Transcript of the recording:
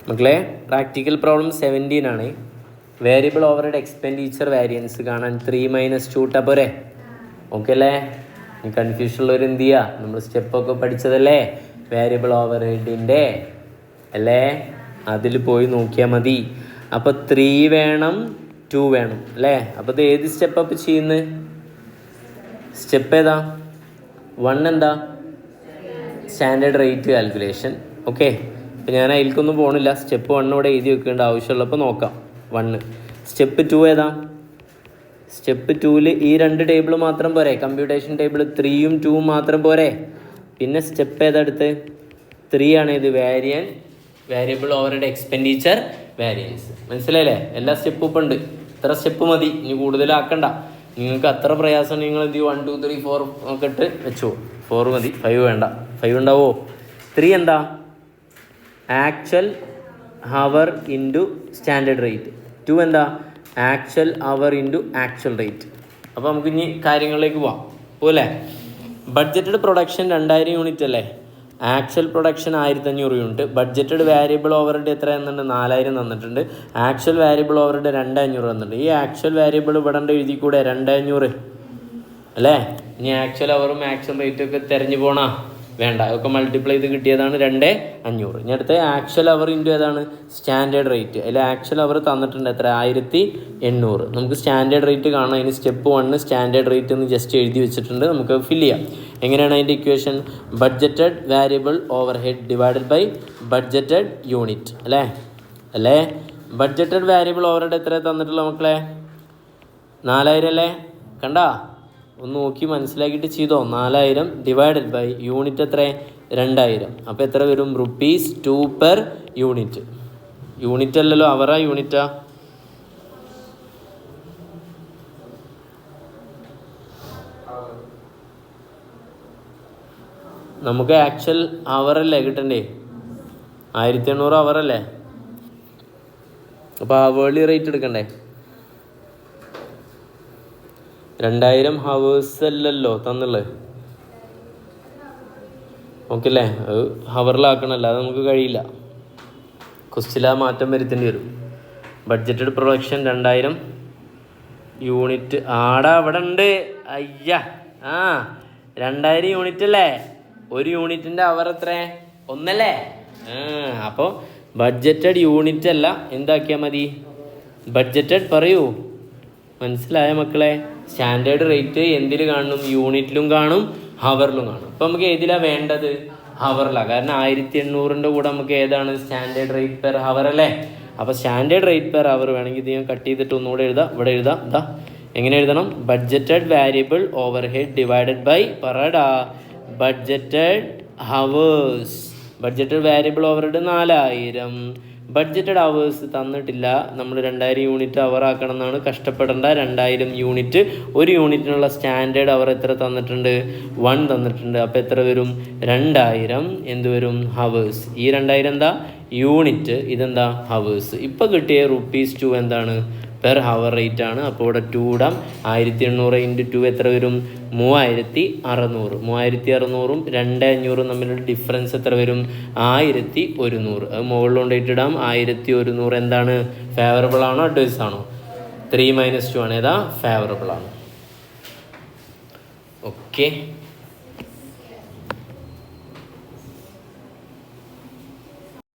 മക്കളെ practical problem 17 ആണ്. Variable over expenditure variance കാണാൻ 3 - 2 ഇട്ടാൽ പോരെ? ഓക്കെ അല്ലേ? ഇനി കൺഫ്യൂഷൻ ഉള്ളവർ എന്ത് ചെയ്യുക? നമ്മൾ സ്റ്റെപ്പൊക്കെ പഠിച്ചതല്ലേ വേരിയബിൾ ഓവർ ഹെഡിൻ്റെ അല്ലേ? അതിൽ പോയി നോക്കിയാൽ മതി. അപ്പോൾ 3 വേണം, 2 വേണം അല്ലേ? അപ്പോൾ ഇത് ഏത് സ്റ്റെപ്പ് ചെയ്യുന്നത്? സ്റ്റെപ്പ് ഏതാ? 1 എന്താ? Standard rate calculation. ഓക്കെ, അപ്പോൾ ഞാൻ അതിലേക്കൊന്നും പോകണില്ല. സ്റ്റെപ്പ് 1 ഇവിടെ എഴുതി വെക്കേണ്ട ആവശ്യമുള്ളപ്പോൾ നോക്കാം. 1. സ്റ്റെപ്പ് 2 ഏതാ? സ്റ്റെപ്പ് 2ൽ ഈ 2 ടേബിൾ മാത്രം പോരെ? കമ്പ്യൂട്ടേഷൻ ടേബിൾ 3ഉം 2ഉം മാത്രം പോരെ? പിന്നെ സ്റ്റെപ്പ് ഏതാ അടുത്ത്? 3 ആണ്. ഇത് വേരിയബിൾ ഓവർ എക്സ്പെൻഡിച്ചർ വാരിയൻസ്. മനസ്സിലായില്ലേ? എല്ലാ സ്റ്റെപ്പും ഇപ്പം ഉണ്ട്. ഇത്ര സ്റ്റെപ്പ് മതി, ഇനി കൂടുതലാക്കണ്ട. നിങ്ങൾക്ക് അത്ര പ്രയാസം നിങ്ങൾ എന്ത് ചെയ്യും? 1 2 3 4 ഒക്കെ ഇട്ട് വെച്ചോ. 4 മതി, 5 വേണ്ട. 5 ഉണ്ടാവോ? 3 എന്താ? Actual hour into standard rate. 2 എന്താ? Actual hour into actual rate. അപ്പോൾ നമുക്ക് ഇനി കാര്യങ്ങളിലേക്ക് പോവാം. പോലെ ബഡ്ജറ്റഡ് പ്രൊഡക്ഷൻ 2000 യൂണിറ്റ് അല്ലേ? Actual production 1500 unit. Budgeted variable overhead എത്ര തന്നിട്ടുണ്ട്? 4000 തന്നിട്ടുണ്ട്. ആക്ച്വൽ വാരിയബിൾ ഓവർഹെഡ് 2500 തന്നിട്ടുണ്ട്. ഈ ആക്ച്വൽ വാരിയബിൾ ഇവിടെ എഴുതി കൂടെ 2500 അല്ലേ? ഇനി ആക്ച്വൽ അവറും ആക്ച്വൽ റേറ്റും ഒക്കെ തിരഞ്ഞു പോണാ? വേണ്ട, അതൊക്കെ മൾട്ടിപ്ലൈ ചെയ്ത് കിട്ടിയതാണ് 2500. ഇനി അടുത്ത് ആക്ച്വൽ അവർ ഇൻറ്റു ഏതാണ്? Standard rate. അതിൽ ആക്ച്വൽ അവർ തന്നിട്ടുണ്ട് എത്ര? 1800. നമുക്ക് സ്റ്റാൻഡേർഡ് റേറ്റ് കാണാം. അതിന് സ്റ്റെപ്പ് 1 സ്റ്റാൻഡേർഡ് റേറ്റ് എന്ന് ജസ്റ്റ് എഴുതി വെച്ചിട്ടുണ്ട്. നമുക്ക് ഫില്ല് ചെയ്യാം. എങ്ങനെയാണ് അതിൻ്റെ equation? Budgeted variable over head divided by budgeted unit അല്ലേ? ബഡ്ജറ്റഡ് വാരിയബിൾ ഓവർ ഹെഡ് എത്ര തന്നിട്ടുള്ള മക്കളെ? 4000 അല്ലേ? കണ്ടാ? ഒന്ന് നോക്കി മനസ്സിലാക്കിയിട്ട് ചെയ്തോ. 4000 ഡിവൈഡഡ് ബൈ യൂണിറ്റ് എത്ര? 2000. അപ്പോൾ എത്ര വരും? ₹2 പെർ യൂണിറ്റ്. യൂണിറ്റ് അല്ലല്ലോ, അവറാ യൂണിറ്റാ? നമുക്ക് ആക്ച്വൽ അവറല്ലേ കിട്ടണ്ടേ? 1800 അവറല്ലേ? അപ്പോൾ അവേർലി റേറ്റ് എടുക്കണ്ടേ? 2000 ഹവേഴ്സ് അല്ലല്ലോ തന്നുള്ളത്. ഓക്കെ അല്ലേ? അത് ഹവറിലാക്കണമല്ലോ, അത് നമുക്ക് കഴിയില്ല. ക്വസ്റ്റിലാ മാറ്റം വരുത്തേണ്ടി വരും. ബഡ്ജറ്റഡ് പ്രൊഡക്ഷൻ 2000 യൂണിറ്റ് ആടാ അവിടെ ഉണ്ട്. അയ്യ 2000 യൂണിറ്റ് അല്ലേ? ഒരു യൂണിറ്റിൻ്റെ അവർ എത്ര? 1 അല്ലേ? അപ്പോൾ ബഡ്ജറ്റഡ് യൂണിറ്റ് അല്ല, എന്താക്കിയാൽ മതി? ബഡ്ജറ്റഡ് പറയൂ. മനസ്സിലായ മക്കളെ? സ്റ്റാൻഡേർഡ് റേറ്റ് എന്തിൽ കാണും? യൂണിറ്റിലും കാണും, ഹവറിലും കാണും. അപ്പോൾ നമുക്ക് ഏതിലാണ് വേണ്ടത്? ഹവറിലാണ്. കാരണം 1800ൻ്റെ കൂടെ നമുക്ക് ഏതാണ്? സ്റ്റാൻഡേർഡ് റേറ്റ് പെർ ഹവർ അല്ലേ? അപ്പോൾ സ്റ്റാൻഡേർഡ് റേറ്റ് പെർ ഹവർ വേണമെങ്കിൽ ഇത് ഞാൻ കട്ട് ചെയ്തിട്ട് ഒന്നുകൂടെ എഴുതാം. ഇവിടെ എഴുതാം. ഇതാ എങ്ങനെ എഴുതണം? Budgeted variable over head divided by പറടാ budgeted hours. Budgeted variable over head 4000. Budgeted hours തന്നിട്ടില്ല. നമ്മൾ 2000 യൂണിറ്റ് അവർ ആക്കണം എന്നാണ്. കഷ്ടപ്പെടേണ്ട. 2000 യൂണിറ്റ്. ഒരു യൂണിറ്റിനുള്ള സ്റ്റാൻഡേർഡ് അവർ എത്ര തന്നിട്ടുണ്ട്? 1 തന്നിട്ടുണ്ട്. അപ്പോൾ എത്ര വരും? 2000 എന്ത് വരും? ഹവേഴ്സ്. ഈ 2000 എന്താ? യൂണിറ്റ്. ഇതെന്താ? ഹവേഴ്സ്. ഇപ്പോൾ കിട്ടിയ ₹2 എന്താണ്? പെർ ഹവർ റേറ്റ് ആണ്. അപ്പോൾ ഇവിടെ 2 ഇടാം. 1800 × 2 എത്ര വരും? 3600. 3600ഉം 2500ഉം തമ്മിലുള്ള ഡിഫറൻസ് എത്ര വരും? 1100. അത് മുകളിൽ കൊണ്ടിട്ട് ഇടാം. 1100 എന്താണ്? ഫേവറബിൾ ആണോ അഡ്വേഴ്സ് ആണോ? 3 - 2 ആണ്. ഏതാ? ഫേവറബിൾ ആണ്. ഓക്കെ.